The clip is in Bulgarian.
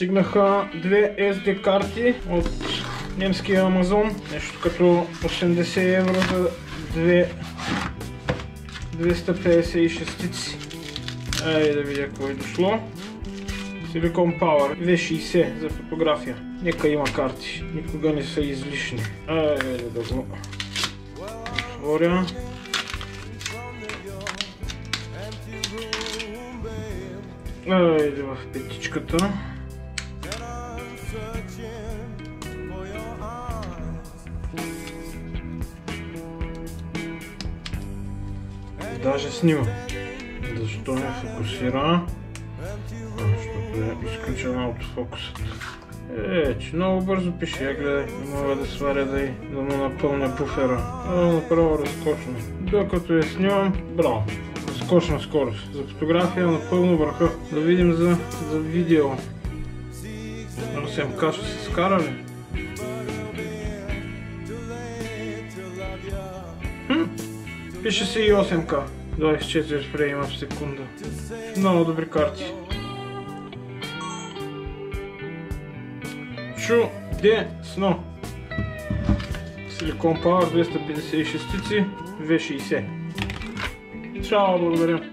Стигнаха две SD карти от немския Амазон. Нещо като 80 евро за 256. Айде да видя какво е дошло. Silicon Power V60 за фотография. Нека има карти. Никога не са излишни. Айде да го отворя. Айде в петичката. Даже снима. Защо не фокусира? Защото е изключен аутофокусът. Че много бързо пише, я гледай, не мога да сваря да му напълня буфера. Направо разкошно. Докато я снимам, браво! Разкошна скорост. За фотография напълно върха. Да видим за видео. 8К ще се скара ли? Пише се и 8К. 24 фрейма в секунда. Много добри карти. Чудесно! Silicon Power 256 V60. Чао, благодаря!